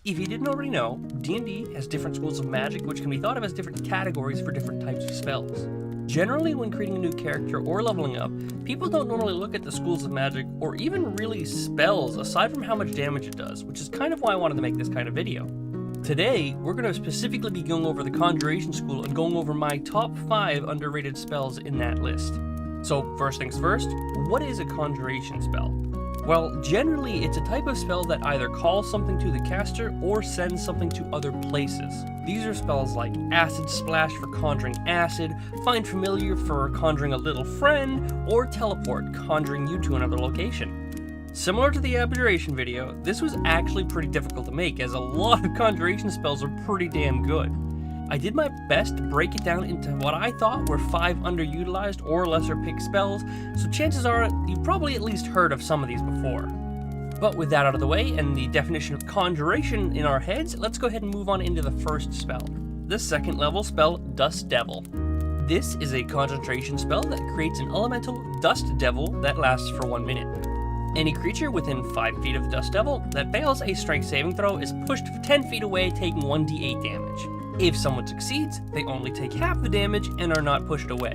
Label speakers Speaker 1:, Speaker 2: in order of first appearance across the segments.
Speaker 1: If you didn't already know, D&D has different schools of magic which can be thought of as different categories for different types of spells. Generally, when creating a new character or leveling up, people don't normally look at the schools of magic or even really spells aside from how much damage it does, which is kind of why I wanted to make this kind of video. Today, we're going to specifically be going over the Conjuration school and going over my top 5 underrated spells in that list. So first things first, what is a Conjuration spell? Well, generally it's a type of spell that either calls something to the caster or sends something to other places. These are spells like Acid Splash for conjuring acid, Find Familiar for conjuring a little friend, or Teleport, conjuring you to another location. Similar to the Abjuration video, this was actually pretty difficult to make as a lot of Conjuration spells are pretty damn good. I did my best to break it down into what I thought were 5 underutilized or lesser picked spells, so chances are you've probably at least heard of some of these before. But with that out of the way and the definition of Conjuration in our heads, let's go ahead and move on into the first spell. The second level spell, Dust Devil. This is a concentration spell that creates an elemental Dust Devil that lasts for 1 minute. Any creature within 5 feet of the Dust Devil that fails a strength saving throw is pushed 10 feet away, taking 1d8 damage. If someone succeeds, they only take half the damage and are not pushed away.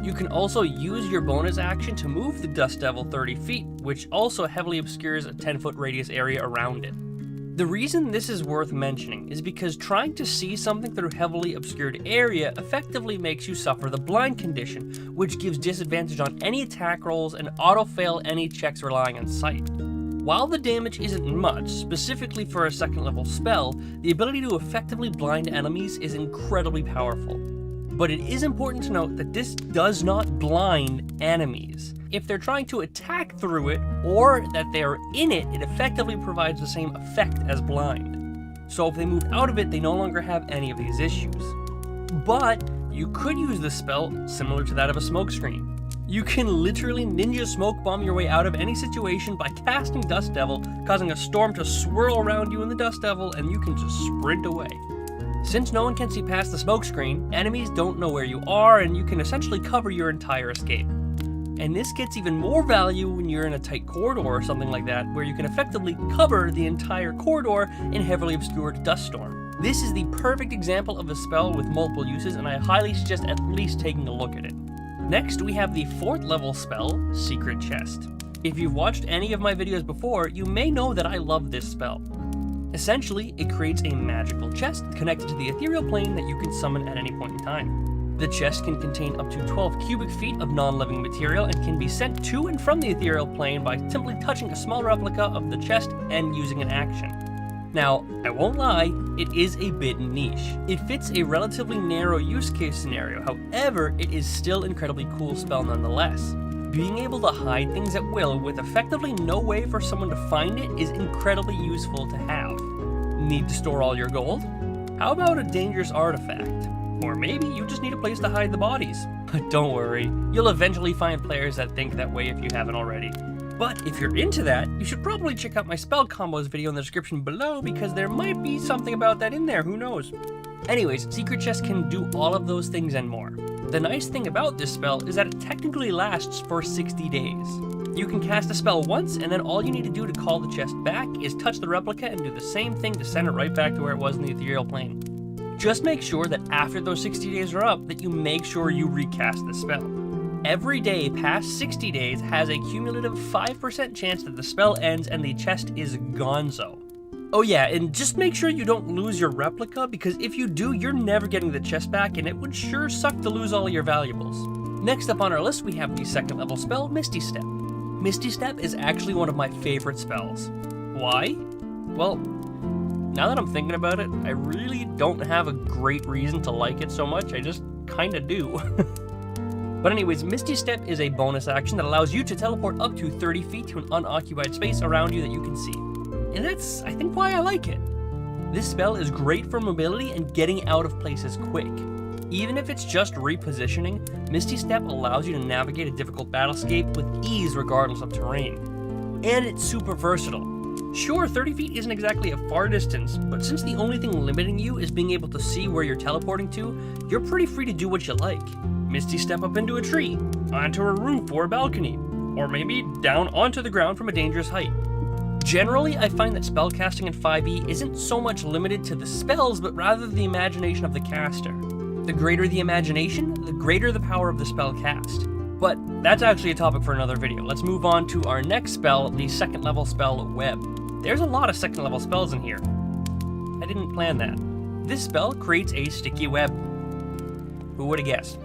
Speaker 1: You can also use your bonus action to move the Dust Devil 30 feet, which also heavily obscures a 10-foot radius area around it. The reason this is worth mentioning is because trying to see something through heavily obscured area effectively makes you suffer the blind condition, which gives disadvantage on any attack rolls and auto-fail any checks relying on sight. While the damage isn't much, specifically for a second level spell, the ability to effectively blind enemies is incredibly powerful. But it is important to note that this does not blind enemies. If they're trying to attack through it, or that they are in it, it effectively provides the same effect as blind. So if they move out of it, they no longer have any of these issues. But you could use this spell similar to that of a smokescreen. You can literally ninja smoke bomb your way out of any situation by casting Dust Devil, causing a storm to swirl around you in the Dust Devil, and you can just sprint away. Since no one can see past the smoke screen, enemies don't know where you are, and you can essentially cover your entire escape. And this gets even more value when you're in a tight corridor or something like that, where you can effectively cover the entire corridor in heavily obscured dust storm. This is the perfect example of a spell with multiple uses, and I highly suggest at least taking a look at it. Next, we have the 4th level spell, Secret Chest. If you've watched any of my videos before, you may know that I love this spell. Essentially, it creates a magical chest connected to the ethereal plane that you can summon at any point in time. The chest can contain up to 12 cubic feet of non-living material and can be sent to and from the ethereal plane by simply touching a small replica of the chest and using an action. Now, I won't lie, it is a bit niche. It fits a relatively narrow use case scenario, however, it is still an incredibly cool spell nonetheless. Being able to hide things at will with effectively no way for someone to find it is incredibly useful to have. Need to store all your gold? How about a dangerous artifact? Or maybe you just need a place to hide the bodies. But don't worry, you'll eventually find players that think that way if you haven't already. But if you're into that, you should probably check out my spell combos video in the description below because there might be something about that in there, who knows. Anyways, Secret Chest can do all of those things and more. The nice thing about this spell is that it technically lasts for 60 days. You can cast a spell once, and then all you need to do to call the chest back is touch the replica and do the same thing to send it right back to where it was in the ethereal plane. Just make sure that after those 60 days are up, that you make sure you recast the spell. Every day past 60 days has a cumulative 5% chance that the spell ends and the chest is gonzo. Oh yeah, and just make sure you don't lose your replica, because if you do, you're never getting the chest back, and it would sure suck to lose all your valuables. Next up on our list, we have the 2nd level spell, Misty Step. Misty Step is actually one of my favorite spells. Why? Well, now that I'm thinking about it, I really don't have a great reason to like it so much, I just kinda do. But anyways, Misty Step is a bonus action that allows you to teleport up to 30 feet to an unoccupied space around you that you can see. And that's, I think, why I like it. This spell is great for mobility and getting out of places quick. Even if it's just repositioning, Misty Step allows you to navigate a difficult battlescape with ease regardless of terrain. And it's super versatile. Sure, 30 feet isn't exactly a far distance, but since the only thing limiting you is being able to see where you're teleporting to, you're pretty free to do what you like. Misty Step up into a tree, onto a roof or a balcony, or maybe down onto the ground from a dangerous height. Generally, I find that spellcasting in 5e isn't so much limited to the spells, but rather the imagination of the caster. The greater the imagination, the greater the power of the spell cast. But that's actually a topic for another video. Let's move on to our next spell, the second level spell, Web. There's a lot of second level spells in here. I didn't plan that. This spell creates a sticky web. Who would have guessed?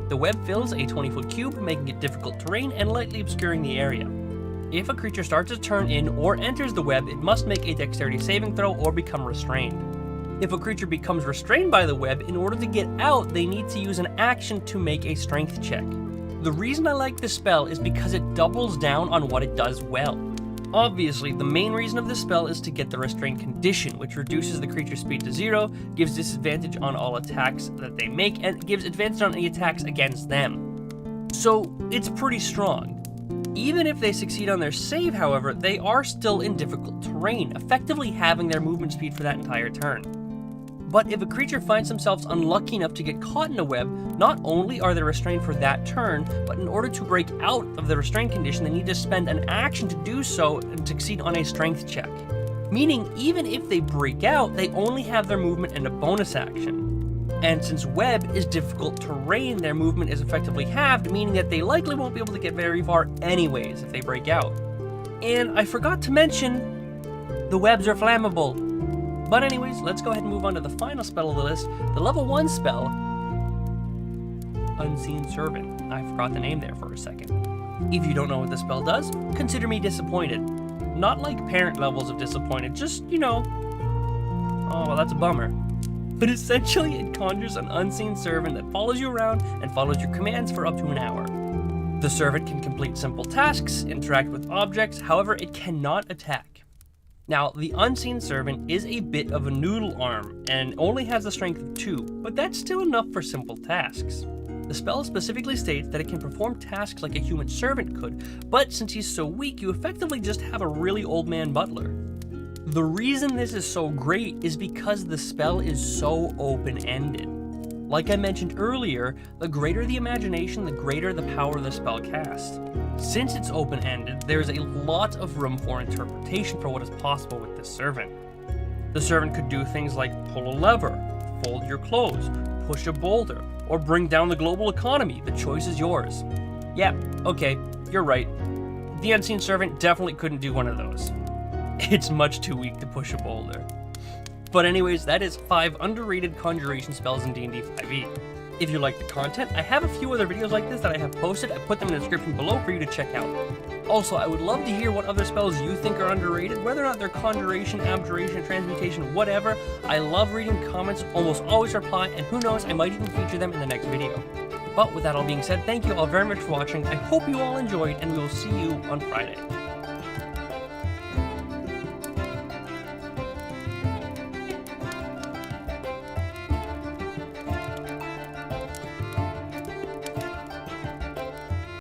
Speaker 1: The web fills a 20-foot cube, making it difficult terrain and lightly obscuring the area. If a creature starts to turn in or enters the web, it must make a dexterity saving throw or become restrained. If a creature becomes restrained by the web, in order to get out, they need to use an action to make a strength check. The reason I like this spell is because it doubles down on what it does well. Obviously, the main reason of this spell is to get the restrained condition, which reduces the creature's speed to 0, gives disadvantage on all attacks that they make, and gives advantage on any attacks against them. So, it's pretty strong. Even if they succeed on their save, however, they are still in difficult terrain, effectively having their movement speed for that entire turn. But if a creature finds themselves unlucky enough to get caught in a web, not only are they restrained for that turn, but in order to break out of the restraint condition, they need to spend an action to do so and succeed on a strength check. Meaning, even if they break out, they only have their movement and a bonus action. And since web is difficult terrain, their movement is effectively halved, meaning that they likely won't be able to get very far anyways if they break out. And I forgot to mention, the webs are flammable. But anyways, let's go ahead and move on to the final spell of the list, the level 1 spell, Unseen Servant. I forgot the name there for a second. If you don't know what the spell does, consider me disappointed. Not like parent levels of disappointed, just, oh, well, that's a bummer. But essentially, it conjures an unseen servant that follows you around and follows your commands for up to an hour. The servant can complete simple tasks, interact with objects, however, it cannot attack. Now, the unseen servant is a bit of a noodle arm, and only has a strength of 2, but that's still enough for simple tasks. The spell specifically states that it can perform tasks like a human servant could, but since he's so weak, you effectively just have a really old man butler. The reason this is so great is because the spell is so open-ended. Like I mentioned earlier, the greater the imagination, the greater the power of the spell cast. Since it's open-ended, there's a lot of room for interpretation for what is possible with this servant. The servant could do things like pull a lever, fold your clothes, push a boulder, or bring down the global economy. The choice is yours. Yeah, okay, you're right. The unseen servant definitely couldn't do one of those. It's much too weak to push a boulder. But anyways, that is 5 underrated conjuration spells in D&D 5e. If you like the content, I have a few other videos like this that I have posted. I put them in the description below for you to check out. Also, I would love to hear what other spells you think are underrated, whether or not they're conjuration, abjuration, transmutation, whatever. I love reading comments, almost always reply, and who knows, I might even feature them in the next video. But with that all being said, thank you all very much for watching. I hope you all enjoyed, and we will see you on Friday.